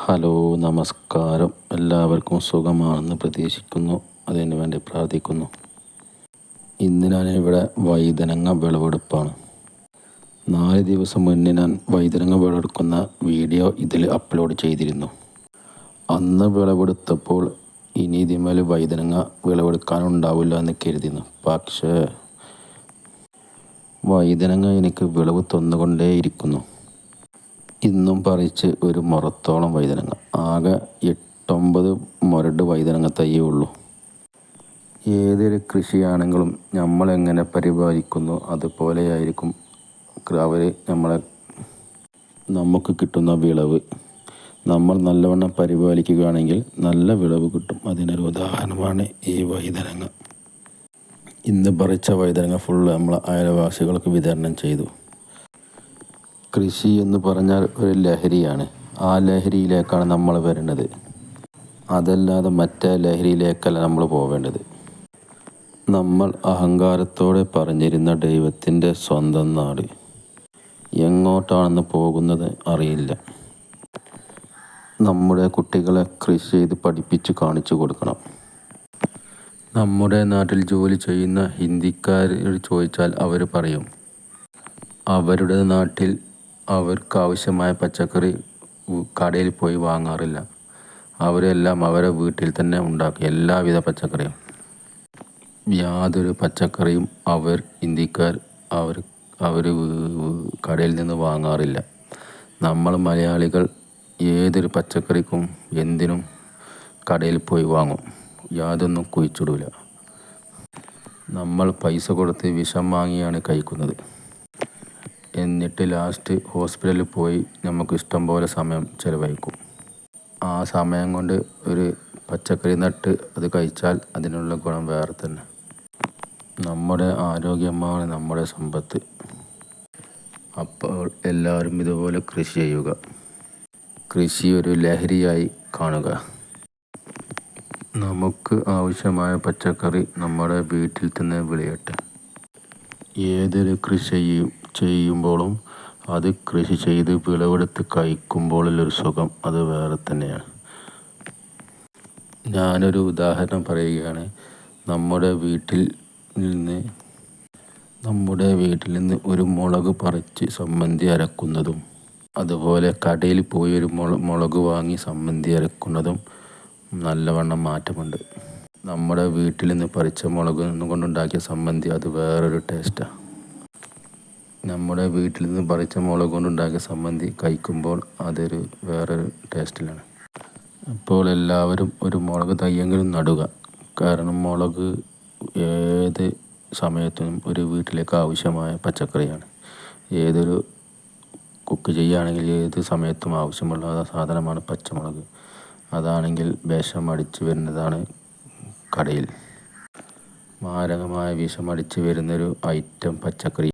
Hello, നമസ്കാരം. എല്ലാവർക്കും സുഖമാണെന്ന് പ്രതീക്ഷിക്കുന്നു. അതിനു വേണ്ടി പ്രാർത്ഥിക്കുന്നു. ഇന്ന് ഞാനിവിടെ വഴുതനങ്ങ വിളവെടുപ്പാണ്. 4 ദിവസം മുന്നേ ഞാൻ വഴുതനങ്ങ വിളവെടുക്കുന്ന വീഡിയോ ഇതിൽ അപ്ലോഡ് ചെയ്തിരുന്നു. അന്ന് വിളവെടുത്തപ്പോൾ ഇനി ഇതിന്മേൽ വഴുതനങ്ങ വിളവെടുക്കാനുണ്ടാവില്ല എന്ന് കരുതിയിരുന്നു. പക്ഷേ വഴുതനങ്ങ എനിക്ക് വിളവ് തന്നുകൊണ്ടേയിരിക്കുന്നു. ഇന്നും പറിച്ച് ഒരു മുറത്തോളം വഴുതനങ്ങ. ആകെ 8-9 മുരട് വഴുതനങ്ങ തയ്യേ ഉള്ളൂ. ഏതൊരു കൃഷിയാണെങ്കിലും നമ്മളെങ്ങനെ പരിപാലിക്കുന്നു അതുപോലെയായിരിക്കും അവർ നമുക്ക് കിട്ടുന്ന വിളവ്. നമ്മൾ നല്ലവണ്ണം പരിപാലിക്കുകയാണെങ്കിൽ നല്ല വിളവ് കിട്ടും. അതിനൊരു ഉദാഹരണമാണ് ഈ വഴുതനങ്ങ. ഇന്ന് പറിച്ച വഴുതനങ്ങ ഫുള്ള് നമ്മളെ അയൽവാസികൾക്ക് വിതരണം ചെയ്തു. കൃഷി എന്ന് പറഞ്ഞാൽ ഒരു ലഹരിയാണ്. ആ ലഹരിയിലേക്കാണ് നമ്മൾ വരേണ്ടത്. അതല്ലാതെ മറ്റേ ലഹരിയിലേക്കല്ല നമ്മൾ പോവേണ്ടത്. നമ്മൾ അഹങ്കാരത്തോടെ പറഞ്ഞിരുന്ന ദൈവത്തിൻ്റെ സ്വന്തം നാട് എങ്ങോട്ടാണെന്ന് പോകുന്നത് അറിയില്ല. നമ്മുടെ കുട്ടികളെ കൃഷി ചെയ്ത് പഠിപ്പിച്ച് കാണിച്ചു കൊടുക്കണം. നമ്മുടെ നാട്ടിൽ ജോലി ചെയ്യുന്ന ഹിന്ദിക്കാരോട് ചോദിച്ചാൽ അവർ പറയും, അവരുടെ നാട്ടിൽ അവർക്കാവശ്യമായ പച്ചക്കറി കടയിൽ പോയി വാങ്ങാറില്ല. അവരെല്ലാം അവരെ വീട്ടിൽ തന്നെ ഉണ്ടാക്കും. എല്ലാവിധ പച്ചക്കറിയും, യാതൊരു പച്ചക്കറിയും ഇന്ത്യക്കാർ അവർ കടയിൽ നിന്ന് വാങ്ങാറില്ല. നമ്മൾ മലയാളികൾ ഏതൊരു പച്ചക്കറിക്കും എന്തിനും കടയിൽ പോയി വാങ്ങും. യാതൊന്നും കുഴിച്ചിടില്ല. നമ്മൾ പൈസ കൊടുത്ത് വിഷം വാങ്ങിയാണ് കഴിക്കുന്നത്. എന്നിട്ട് ലാസ്റ്റ് ഹോസ്പിറ്റലിൽ പോയി നമുക്ക് ഇഷ്ടം പോലെ സമയം ചിലവഴിക്കും. ആ സമയം കൊണ്ട് ഒരു പച്ചക്കറി നട്ട് അത് കഴിച്ചാൽ അതിനുള്ള ഗുണം വേറെ തന്നെ. നമ്മുടെ ആരോഗ്യമാണ് നമ്മുടെ സമ്പത്ത്. അപ്പോൾ എല്ലാവരും ഇതുപോലെ കൃഷി ചെയ്യുക. കൃഷി ഒരു ലഹരിയായി കാണുക. നമുക്ക് ആവശ്യമായ പച്ചക്കറി നമ്മുടെ വീട്ടിൽ തന്നെ വിളയട്ടെ. ഏതൊരു കൃഷി ചെയ്യുമ്പോഴും അത് കൃഷി ചെയ്ത് വിളവെടുത്ത് കഴിക്കുമ്പോഴുള്ളൊരു സുഖം അത് വേറെ തന്നെയാണ്. ഞാനൊരു ഉദാഹരണം പറയുകയാണ്. നമ്മുടെ വീട്ടിൽ നിന്ന് ഒരു മുളക് പറിച്ച് സമ്മന്തി അരക്കുന്നതും അതുപോലെ കടയിൽ പോയി ഒരു മുളക് വാങ്ങി സമ്മന്തി അരക്കുന്നതും നല്ലവണ്ണം മാറ്റമുണ്ട്. നമ്മുടെ വീട്ടിൽ നിന്ന് പറിച്ച മുളക് കൊണ്ടുണ്ടാക്കിയ സമ്മന്തി അത് വേറൊരു ടേസ്റ്റാണ്. നമ്മുടെ വീട്ടിൽ നിന്ന് പറിച്ച മുളക് കൊണ്ടുണ്ടാക്കിയ സമ്മന്തി കഴിക്കുമ്പോൾ അതൊരു വേറൊരു ടേസ്റ്റിലാണ്. അപ്പോൾ എല്ലാവരും ഒരു മുളക് തൈയെങ്കിലും നടുക. കാരണം മുളക് ഏത് സമയത്തും ഒരു വീട്ടിലേക്ക് ആവശ്യമായ പച്ചക്കറിയാണ്. ഏതൊരു കുക്ക് ചെയ്യുകയാണെങ്കിൽ ഏത് സമയത്തും ആവശ്യമുള്ള സാധനമാണ് പച്ചമുളക്. അതാണെങ്കിൽ വിഷമടിച്ച് വരുന്നതാണ്. കടയിൽ മാരകമായ വിഷമടിച്ച് വരുന്നൊരു ഐറ്റം പച്ചക്കറി.